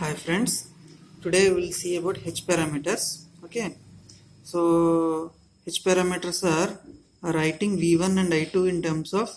Hi friends, today we will see about H parameters. Okay, so H parameters are writing V1 and I2 in terms of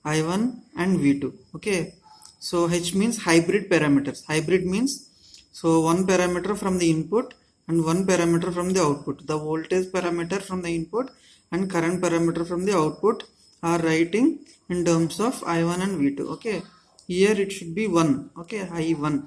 I1 and V2. Okay, so H means hybrid parameters. Hybrid means so one parameter from the input and one parameter from the output. The voltage parameter from the input and current parameter from the output are writing in terms of I1 and V2. Okay, here it should be 1. Okay, I1.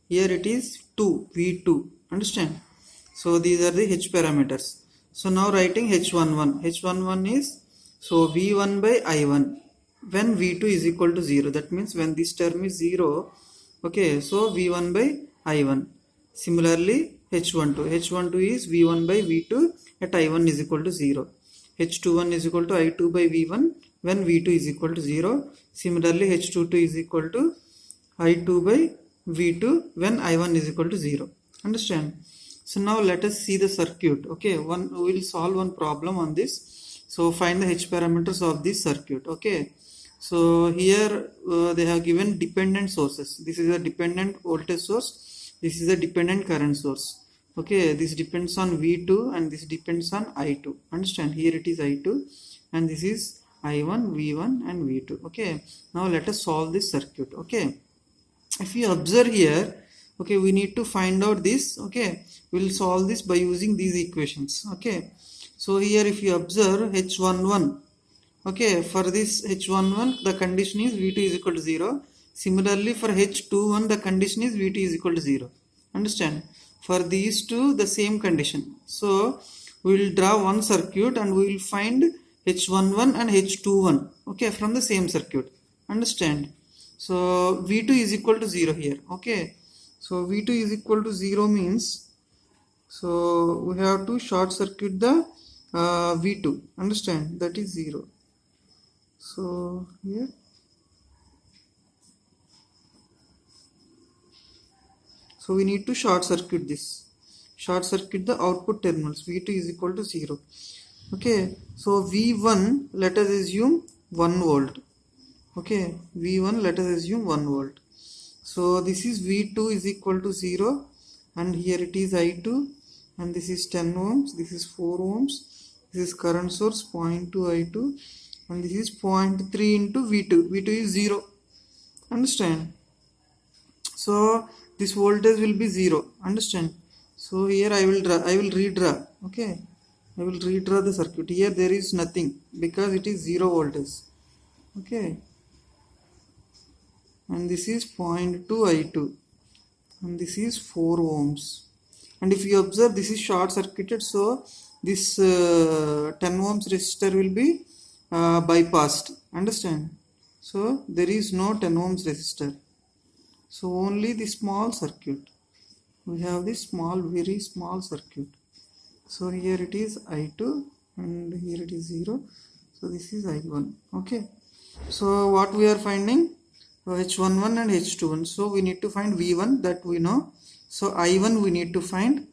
Here it is 2, V2. Understand? So these are the H parameters. So now writing H11. H11 is so V1 by I1 when V2 is equal to 0. That means when this term is 0. Okay, so V1 by I1. Similarly, H12. H12 is V1 by V2 at I1 is equal to 0. H21 is equal to I2 by V1 when V2 is equal to 0. Similarly, H22 is equal to I2 by V2 when I1 is equal to 0. Understand? So now let us see the circuit. Okay, we will solve one problem on this. So find the H parameters of this circuit. Okay, so here they have given dependent sources. This is a dependent voltage source. This is a dependent current source. Okay, this depends on V2 and this depends on I2. Understand? Here it is I2 and this is I1, V1 and V2. Okay, now let us solve this circuit. Okay, if you observe here, okay, we need to find out this. Okay, we'll solve this by using these equations. Okay, so here if you observe H11, okay, for this H11 the condition is V2 is equal to 0. Similarly for H21 the condition is V2 is equal to 0. Understand? For these two the same condition. So we will draw one circuit and we will find H11 and H21, okay, from the same circuit. Understand? So V2 is equal to 0 here. Okay, so V2 is equal to 0 means so we have to short circuit the V2. Understand? That is 0. So here so we need to short circuit this. Short circuit the output terminals. V2 is equal to 0. Okay, so V1 let us assume 1 volt. Okay, V1 let us assume 1 volt. So this is V2 is equal to 0 and here it is I2 and this is 10 ohms, this is 4 ohms, this is current source 0.2 I2 and this is 0.3 into V2. V2 is 0. Understand? So this voltage will be 0. Understand? So here I will redraw. Okay, I will redraw the circuit. Here there is nothing because it is 0 voltage. Okay, and this is 0.2 I2 and this is 4 ohms, and if you observe this is short circuited, so this 10 ohms resistor will be bypassed. Understand? So there is no 10 ohms resistor, so only the small circuit. We have this small, very small circuit. So here it is I2 and here it is 0, so this is I1. Okay, so what we are finding? H11 and H21. So we need to find V1, that we know. So I1 we need to find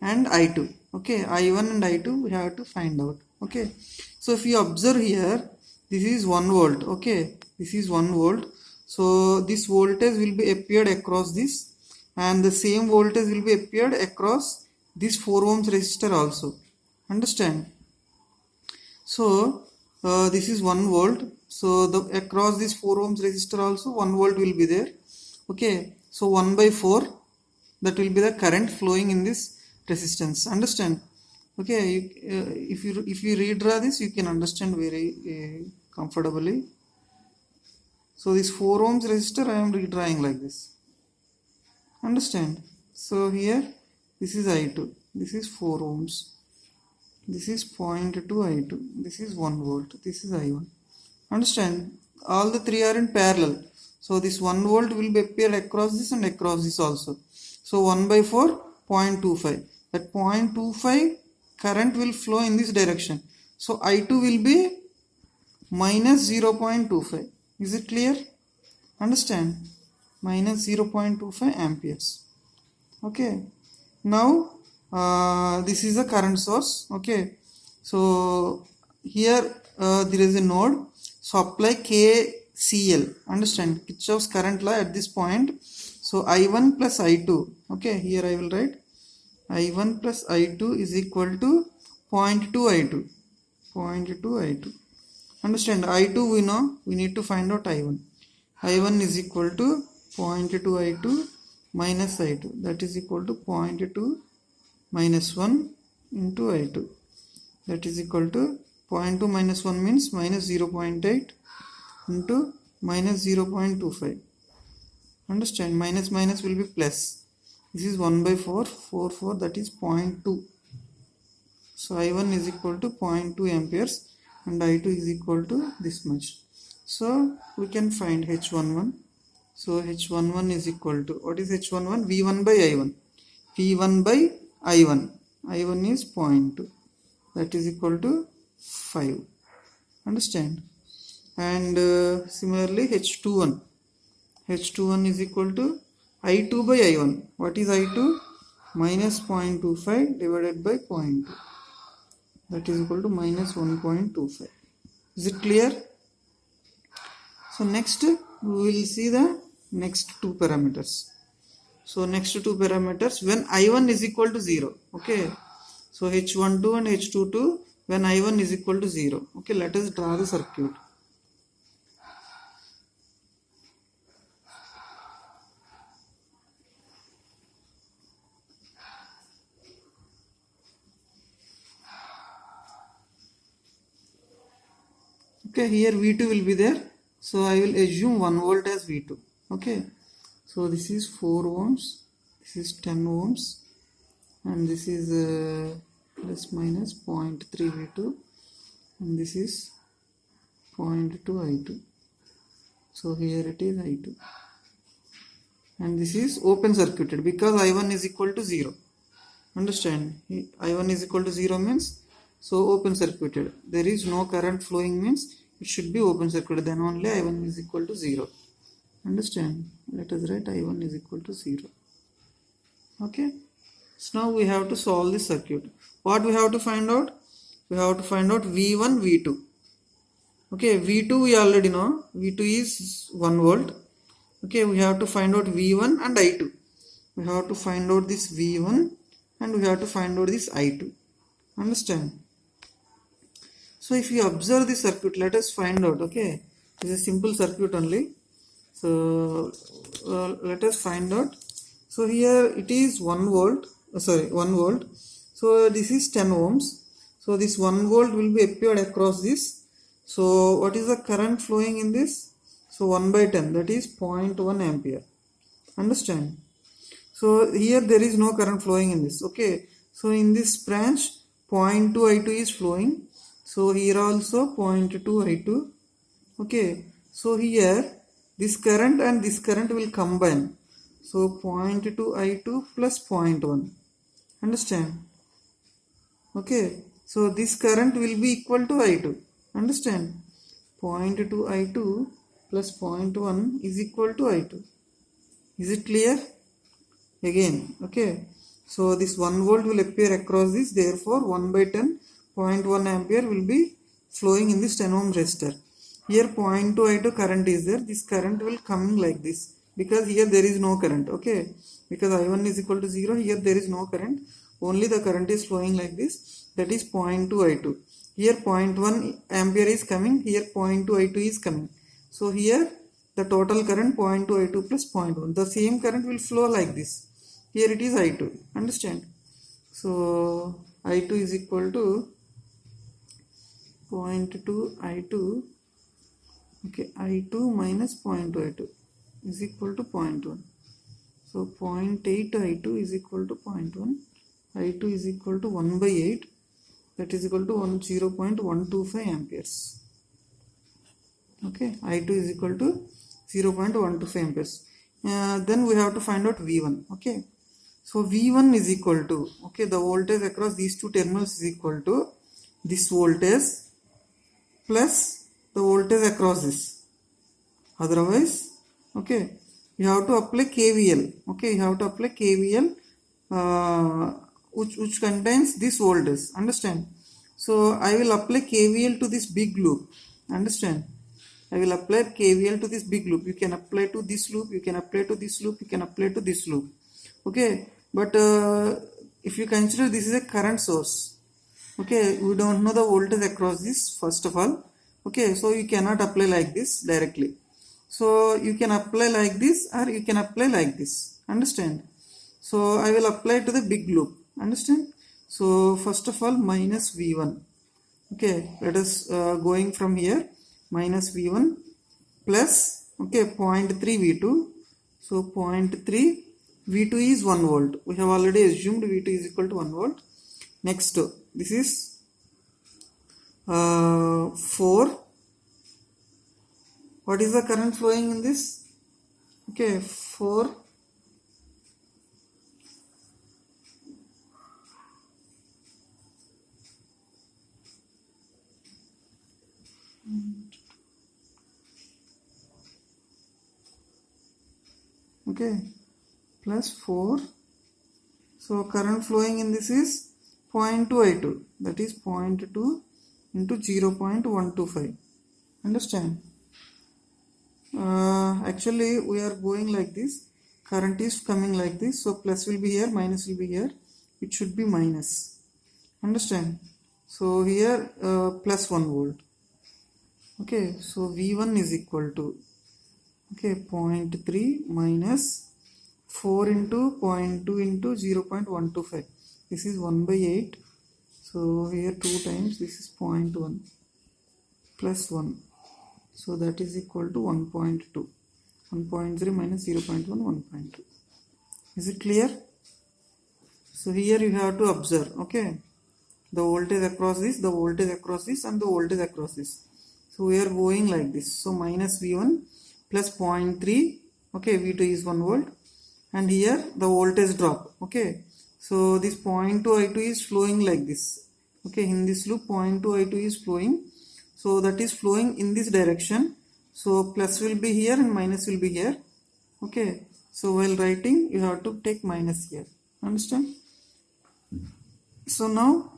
and I2. Okay, I1 and I2 we have to find out. Okay, so if you observe here, this is 1 volt. Okay, this is 1 volt. So this voltage will be appeared across this and the same voltage will be appeared across this 4 ohms resistor also. Understand? So this is 1 volt. So the across this 4 ohms resistor also 1 volt will be there. Okay, so 1 by 4, that will be the current flowing in this resistance. Understand? Okay, if you redraw this, you can understand very comfortably. So this 4 ohms resistor I am redrawing like this. Understand? So here this is I2, this is 4 ohms, this is 0.2 I2, this is 1 volt, this is I1. Understand? All the three are in parallel. So this 1 volt will be appeared across this and across this also. So 1 by 4, 0.25. That 0.25 current will flow in this direction. So I2 will be minus 0.25. Is it clear? Understand? Minus 0.25 amperes. Okay. Now this is a current source. Okay. So here there is a node. So apply KCL. Understand? Kirchhoff's current law at this point. So I1 plus I2, okay, here I will write I1 plus I2 is equal to 0.2 I2, 0.2 I2. Understand, I2 we know, we need to find out I1. I1 is equal to 0.2 I2 minus I2, that is equal to 0.2 minus 1 into I2, that is equal to 0.2 minus 1 means minus 0.8 into minus 0.25. Understand, minus minus will be plus. This is 1 by 4, 4, that is 0.2. So I1 is equal to 0.2 amperes and I2 is equal to this much. So we can find H11. So H11 is equal to, what is H11? V1 by I1. V1 by I1. I1 is 0.2. That is equal to 5. Understand? And similarly H21. H21 is equal to I2 by I1. What is I2? Minus 0.25 divided by 0.2. That is equal to minus 1.25. Is it clear? So next we will see the next two parameters. So next two parameters when I1 is equal to 0. Okay. So H12 and H22 when I1 is equal to 0. Okay, let us draw the circuit. Okay, here V2 will be there. So I will assume 1 volt as V2. Okay. So this is 4 ohms. This is 10 ohms. And this is plus minus 0.3 V2. And this is 0.2 I2. So here it is I2. And this is open circuited because I1 is equal to 0. Understand? I1 is equal to 0 means so open circuited. There is no current flowing means it should be open circuited. Then only I1 is equal to 0. Understand? Let us write I1 is equal to 0. Okay. So now we have to solve this circuit. What we have to find out? We have to find out V1, V2. Okay, V2 we already know. V2 is 1 volt. Okay, we have to find out V1 and I2. We have to find out this V1 and we have to find out this I2. Understand? So if you observe the circuit, let us find out. Okay, this is a simple circuit only. So let us find out. So here it is 1 volt. 1 volt. So this is 10 ohms. So this 1 volt will be appeared across this. So what is the current flowing in this? So 1 by 10, that is 0.1 ampere. Understand? So here there is no current flowing in this. Okay. So in this branch 0.2 I2 is flowing. So here also 0.2 I2. Okay. So here this current and this current will combine. So 0.2 I2 plus 0.1. Understand? Okay. So this current will be equal to I2. Understand? 0.2 I2 plus 0.1 is equal to I2. Is it clear? Again, okay. So this 1 volt will appear across this. Therefore, 1 by 10, 0.1 ampere will be flowing in this 10 ohm resistor. Here 0.2 I2 current is there. This current will come like this. Because here there is no current. Okay. Because I1 is equal to 0. Here there is no current. Only the current is flowing like this. That is 0.2 I2. Here 0.1 ampere is coming. Here 0.2 I2 is coming. So here the total current 0.2 I2 plus 0.1. The same current will flow like this. Here it is I2. Understand? So I2 is equal to 0.2 I2. Okay, I2 minus 0.2 I2 is equal to 0.1. So 0.8 I2 is equal to 0.1. I2 is equal to 1 by 8. That is equal to 0.125 amperes. Okay, I2 is equal to 0.125 amperes. Then we have to find out V1. Okay, so V1 is equal to, okay, the voltage across these two terminals is equal to this voltage plus the voltage across this. Otherwise, okay, you have to apply KVL. Okay, you have to apply KVL which contains this voltage. Understand? So I will apply KVL to this big loop. Understand? I will apply KVL to this big loop. You can apply to this loop, you can apply to this loop, you can apply to this loop. Okay, but if you consider this is a current source, okay, we don't know the voltage across this first of all. Okay, so you cannot apply like this directly. So you can apply like this or you can apply like this. Understand? So I will apply to the big loop. Understand? So first of all, minus V1. Okay, let us going from here, minus V1 plus, okay, 0.3 V2. So 0.3 V2 is 1 volt. We have already assumed V2 is equal to 1 volt. Next, this is 4. What is the current flowing in this? Okay, 4. Okay, plus 4. So current flowing in this is 0.2 I2, that is 0.2 into 0.125. Understand? Actually we are going like this, current is coming like this, so plus will be here, minus will be here, it should be minus. Understand? So here plus 1 volt. Okay, so V1 is equal to, okay, 0.3 minus 4 into 0.2 into 0.125. This is 1 by 8. So here 2 times, this is 0.1 plus 1. So that is equal to 1.2. 1.0 minus 0.1, 1.2. Is it clear? So here you have to observe, okay, the voltage across this, the voltage across this, and the voltage across this. So we are going like this. So minus V1 plus 0.3, okay, V2 is 1 volt, and here the voltage drop. Okay, so this 0.2 I2 is flowing like this. Okay, in this loop 0.2 I2 is flowing, so that is flowing in this direction. So plus will be here and minus will be here. Okay, so while writing you have to take minus here. Understand? So now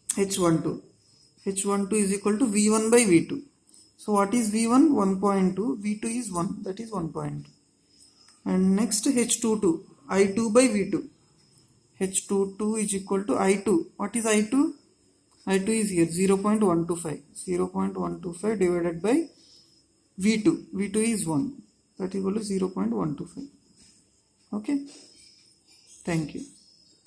H12 is equal to V1 by V2. So what is V1? 1.2. V2 is 1, that is 1.2. And next H22, I2 by V2. H22 is equal to I2. What is I2? I2 is here 0.125. 0.125 divided by V2. V2 is 1. That is equal to 0.125. Okay. Thank you.